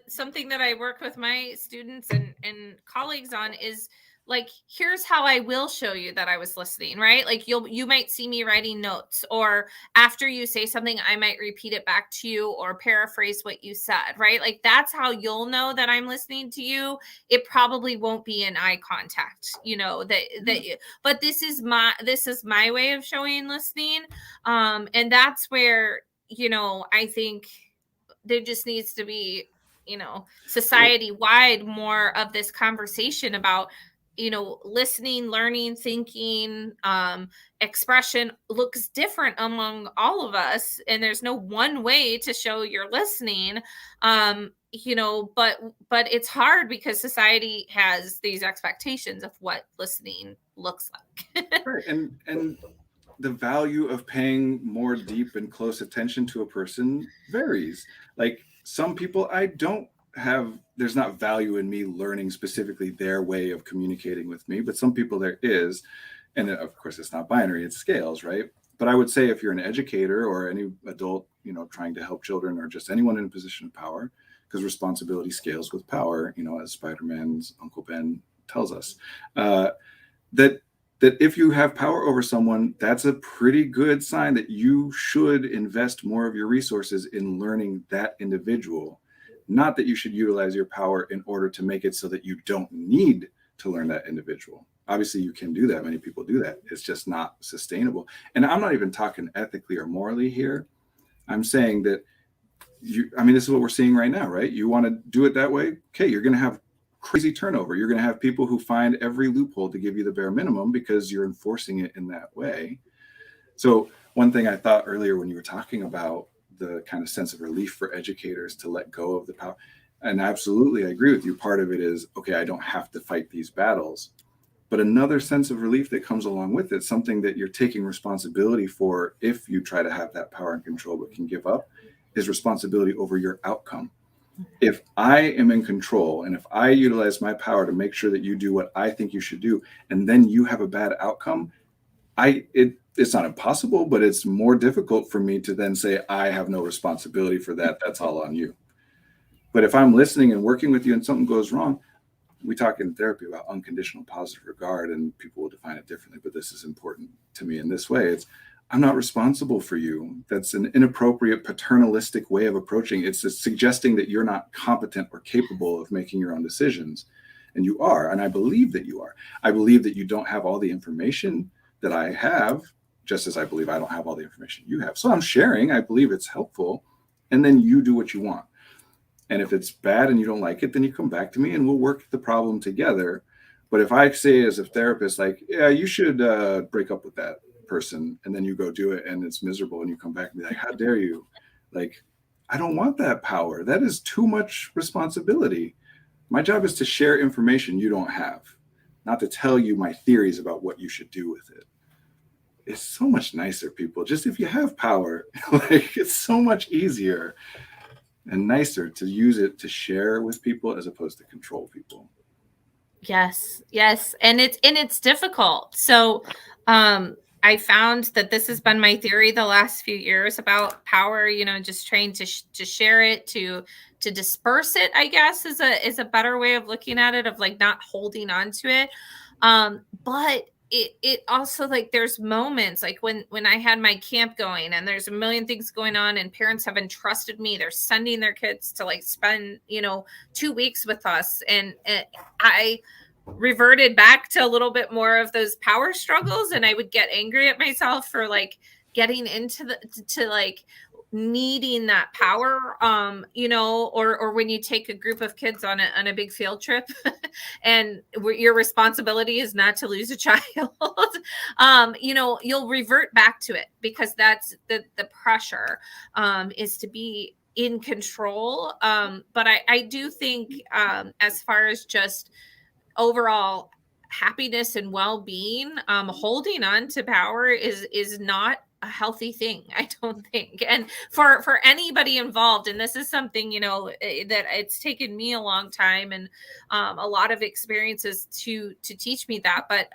something that I work with my students and colleagues on is like, here's how I will show you that I was listening, right? Like you might see me writing notes, or after you say something, I might repeat it back to you or paraphrase what you said, right? Like that's how you'll know that I'm listening to you. It probably won't be in eye contact, but this is my way of showing listening. And that's where, I think there just needs to be, society wide more of this conversation about listening, learning, thinking, expression looks different among all of us. And there's no one way to show you're listening. But it's hard because society has these expectations of what listening looks like. Right. And the value of paying more deep and close attention to a person varies. Like some people, there's not value in me learning specifically their way of communicating with me, but some people there is. And of course, it's not binary, it's scales, right? But I would say if you're an educator or any adult, trying to help children or just anyone in a position of power, because responsibility scales with power, as Spider-Man's Uncle Ben tells us, that if you have power over someone, that's a pretty good sign that you should invest more of your resources in learning that individual. Not that you should utilize your power in order to make it so that you don't need to learn that individual. Obviously, you can do that. Many people do that. It's just not sustainable. And I'm not even talking ethically or morally here. I'm saying that this is what we're seeing right now, right? You want to do it that way? Okay, you're going to have crazy turnover. You're going to have people who find every loophole to give you the bare minimum because you're enforcing it in that way. So one thing I thought earlier when you were talking about the kind of sense of relief for educators to let go of the power, and absolutely I agree with you, part of it is, okay, I don't have to fight these battles. But another sense of relief that comes along with it, something that you're taking responsibility for if you try to have that power and control but can give up, is responsibility over your outcome. If I am in control and if I utilize my power to make sure that you do what I think you should do, and then you have a bad outcome, it's not impossible, but it's more difficult for me to then say, I have no responsibility for that. That's all on you. But if I'm listening and working with you and something goes wrong, we talk in therapy about unconditional positive regard, and people will define it differently, but this is important to me in this way. I'm not responsible for you. That's an inappropriate paternalistic way of approaching. It's suggesting that you're not competent or capable of making your own decisions. And you are, and I believe that you are. I believe that you don't have all the information that I have, just as I believe I don't have all the information you have. So I'm sharing, I believe it's helpful, and then you do what you want. And if it's bad and you don't like it, then you come back to me and we'll work the problem together. But if I say as a therapist, like, yeah, you should break up with that person, and then you go do it and it's miserable and you come back and be like, how dare you? Like, I don't want that power. That is too much responsibility. My job is to share information you don't have, not to tell you my theories about what you should do with it. It's so much nicer, people. Just if you have power, like, it's so much easier and nicer to use it to share with people as opposed to control people. Yes. And it's difficult. So, I found that this has been my theory the last few years about power, just trying to share it, to disperse it, I guess is a better way of looking at it, of like not holding on to it. But it also, like, there's moments like when I had my camp going and there's a million things going on and parents have entrusted me, they're sending their kids to like spend, 2 weeks with us. And I reverted back to a little bit more of those power struggles, and I would get angry at myself for like getting into to like needing that power, or when you take a group of kids on a big field trip and your responsibility is not to lose a child, you'll revert back to it because that's the pressure, is to be in control. But I do think, as far as just overall happiness and well-being, holding on to power is not a healthy thing, I don't think. And for anybody involved, and this is something, that it's taken me a long time and a lot of experiences to teach me that. But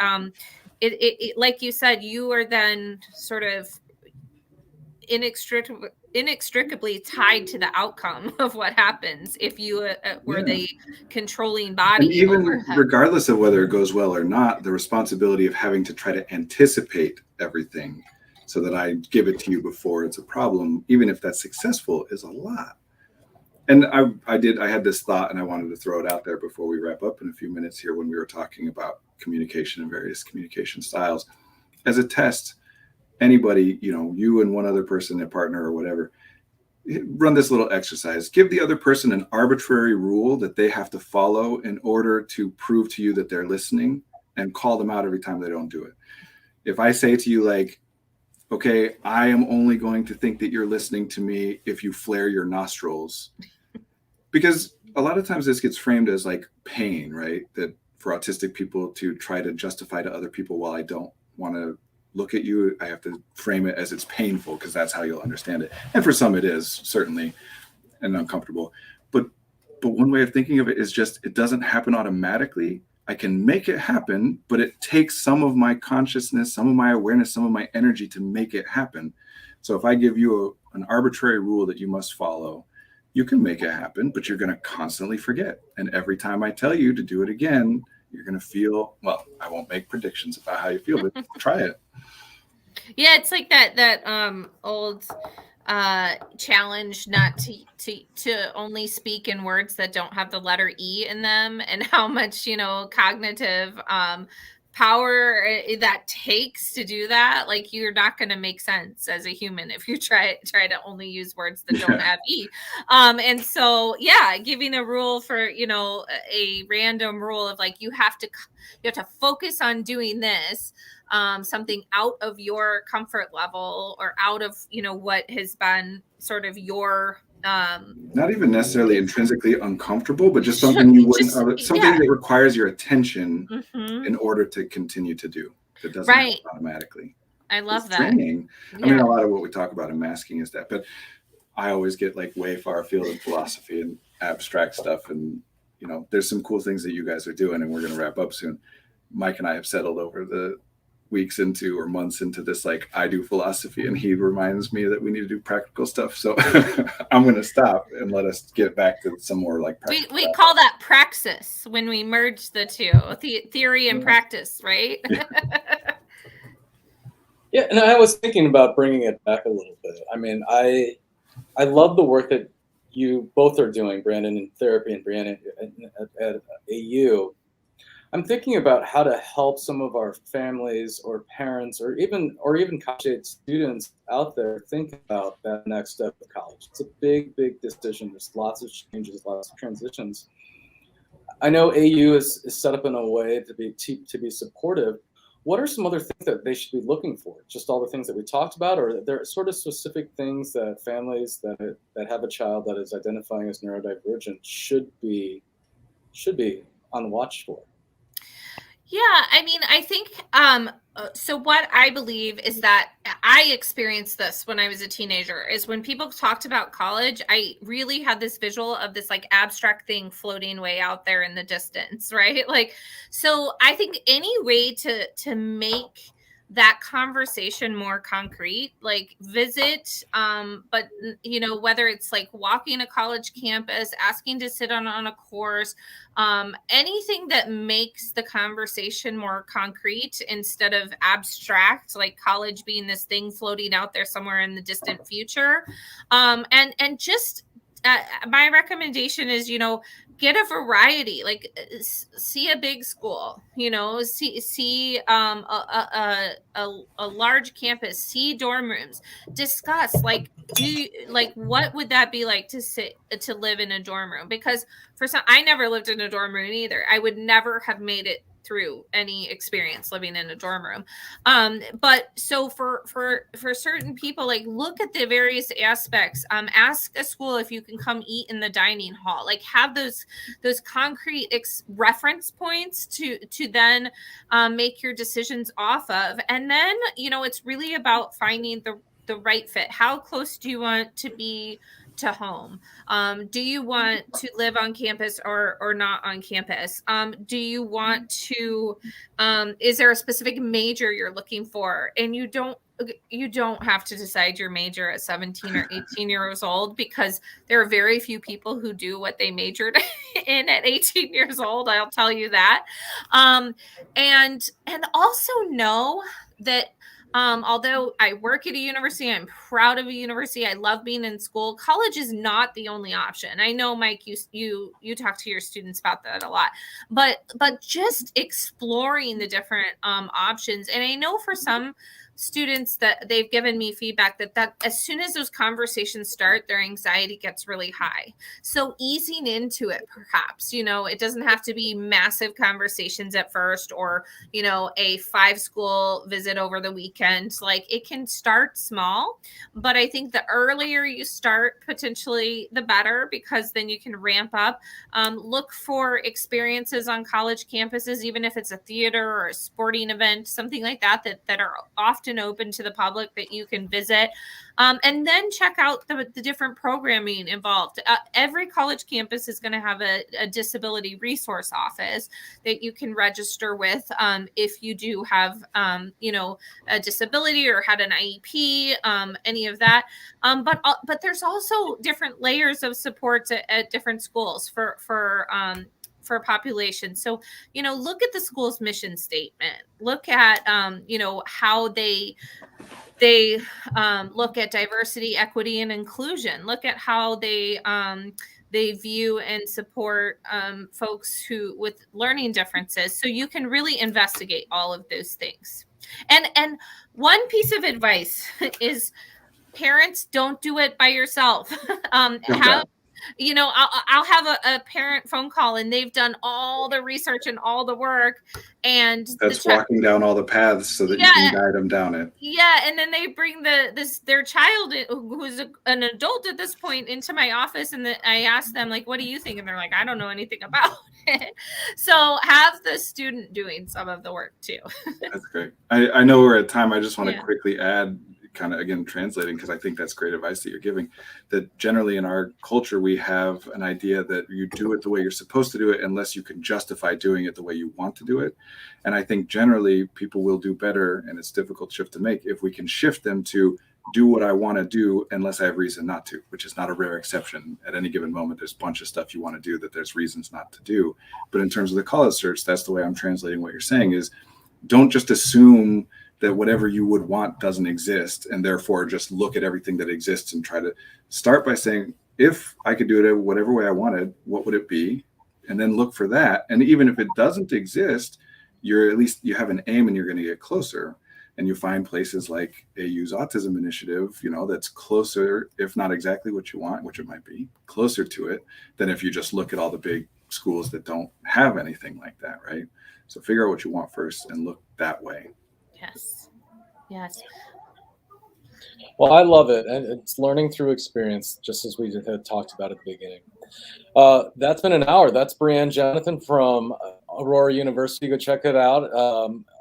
it like you said, you are then sort of inextricably tied to the outcome of what happens if you were the controlling body. And even regardless of whether it goes well or not, the responsibility of having to try to anticipate everything so that I give it to you before it's a problem, even if that's successful, is a lot. And I had this thought and I wanted to throw it out there before we wrap up in a few minutes here, when we were talking about communication and various communication styles. As a test, anybody, you and one other person, a partner or whatever, run this little exercise. Give the other person an arbitrary rule that they have to follow in order to prove to you that they're listening. and call them out every time they don't do it. If I say to you, like, okay, I am only going to think that you're listening to me if you flare your nostrils, because a lot of times this gets framed as like pain, right? That for autistic people to try to justify to other people, well, I don't want to look at you, I have to frame it as it's painful because that's how you'll understand it. And for some it is, certainly, and uncomfortable. But one way of thinking of it is just, it doesn't happen automatically. I can make it happen, but it takes some of my consciousness, some of my awareness, some of my energy to make it happen. So if I give you an arbitrary rule that you must follow, you can make it happen, but you're going to constantly forget. And every time I tell you to do it again, you're going to feel, well, I won't make predictions about how you feel, but try it. Yeah, it's like that old challenge not to only speak in words that don't have the letter E in them, and how much, cognitive power that takes to do that. Like, you're not going to make sense as a human if you try to only use words that don't have E. And so, yeah, giving a rule for, a random rule of like, you have to focus on doing this, something out of your comfort level or out of, what has been sort of your not even necessarily intrinsically uncomfortable, but just something you wouldn't, something that requires your attention in order to continue to do. That doesn't happen automatically. I love it's that. Training. Yeah. I mean, a lot of what we talk about in masking is that, but I always get like way far afield in philosophy and abstract stuff. And, there's some cool things that you guys are doing, and we're going to wrap up soon. Mike and I have settled over the weeks into or months into this, like, I do philosophy and he reminds me that we need to do practical stuff. So I'm going to stop and let us get back to some more like practical. We call that praxis when we merge the two, theory and practice, right? Yeah, and I was thinking about bringing it back a little bit. I mean, I love the work that you both are doing, Brandon in therapy and Brandon at AU. I'm thinking about how to help some of our families or parents or even collegiate students out there think about that next step of college. It's a big, big decision. There's lots of changes, lots of transitions. I know AU is set up in a way to be supportive. What are some other things that they should be looking for? Just all the things that we talked about, or are there sort of specific things that families that have a child that is identifying as neurodivergent should be on the watch for? Yeah, I mean, I think, so what I believe is that I experienced this when I was a teenager, is when people talked about college, I really had this visual of this like abstract thing floating way out there in the distance, right? Like, so I think any way to make that conversation more concrete, like visit, but whether it's like walking a college campus, asking to sit on a course, anything that makes the conversation more concrete instead of abstract, like college being this thing floating out there somewhere in the distant future. And just my recommendation is, get a variety, like see a big school, see a large campus, see dorm rooms, discuss like, what would that be like to live in a dorm room? Because for some, I never lived in a dorm room either. I would never have made it through any experience living in a dorm room. But so for certain people, like, look at the various aspects, ask a school if you can come eat in the dining hall, like have those concrete reference points to then make your decisions off of. And then, it's really about finding the right fit. How close do you want to be to home? Do you want to live on campus or not on campus? Do you want to, is there a specific major you're looking for? And you don't have to decide your major at 17 or 18 years old, because there are very few people who do what they majored in at 18 years old. I'll tell you that. And also know that, although I work at a university, I'm proud of a university, I love being in school, college is not the only option. I know, Mike, you talk to your students about that a lot, but just exploring the different options. And I know for some students that they've given me feedback that as soon as those conversations start, their anxiety gets really high. So easing into it, perhaps, it doesn't have to be massive conversations at first, or, a 5-school visit over the weekend. Like, it can start small, but I think the earlier you start, potentially the better, because then you can ramp up. Look for experiences on college campuses, even if it's a theater or a sporting event, something like that are often open to the public that you can visit. And then check out the different programming involved. Every college campus is going to have a disability resource office that you can register with if you do have, a disability or had an IEP, any of that. But there's also different layers of supports at different schools for population. So, look at the school's mission statement. Look at, how they look at diversity, equity, and inclusion. Look at how they view and support folks with learning differences. So you can really investigate all of those things. And one piece of advice is, parents, don't do it by yourself. I'll have a parent phone call, and they've done all the research and all the work, and that's walking down all the paths so that you can guide them down it. Yeah, and then they bring their child, who's an adult at this point, into my office, and I ask them, like, what do you think? And they're like, I don't know anything about it. So have the student doing some of the work too. That's great. I know we're at time. I just want to quickly add, kind of again translating, because I think that's great advice that you're giving, that generally in our culture we have an idea that you do it the way you're supposed to do it unless you can justify doing it the way you want to do it. And I think generally people will do better, and it's a difficult shift to make, if we can shift them to do what I want to do unless I have reason not to, which is not a rare exception. At any given moment, there's a bunch of stuff you want to do that there's reasons not to do. But in terms of the college search, that's the way I'm translating what you're saying, is don't just assume that whatever you would want doesn't exist, and therefore just look at everything that exists and try to start by saying, if I could do it whatever way I wanted, what would it be? And then look for that. And even if it doesn't exist, at least you have an aim, and you're going to get closer. And you find places like AU's Autism Initiative, that's closer, if not exactly what you want, which it might be, closer to it than if you just look at all the big schools that don't have anything like that, right? So figure out what you want first and look that way. Yes. Well, I love it. And it's learning through experience, just as we had talked about at the beginning. That's been an hour. That's Brianne Jonathan from Aurora University. Go check it out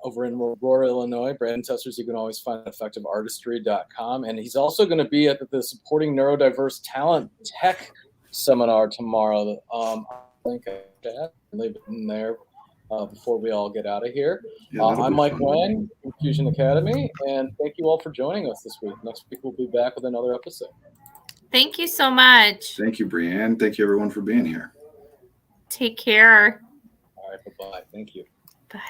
over in Aurora, Illinois. Brandon Tessers, you can always find at effectiveartistry.com. And he's also going to be at the Supporting Neurodiverse Talent Tech Seminar tomorrow. I think I leave it in there before we all get out of here. I'm Mike Wang from Fusion Academy, and thank you all for joining us this week. Next week we'll be back with another episode. Thank you so much. Thank you, Brianne. Thank you, everyone, for being here. Take care. All right, bye-bye. Thank you. Bye.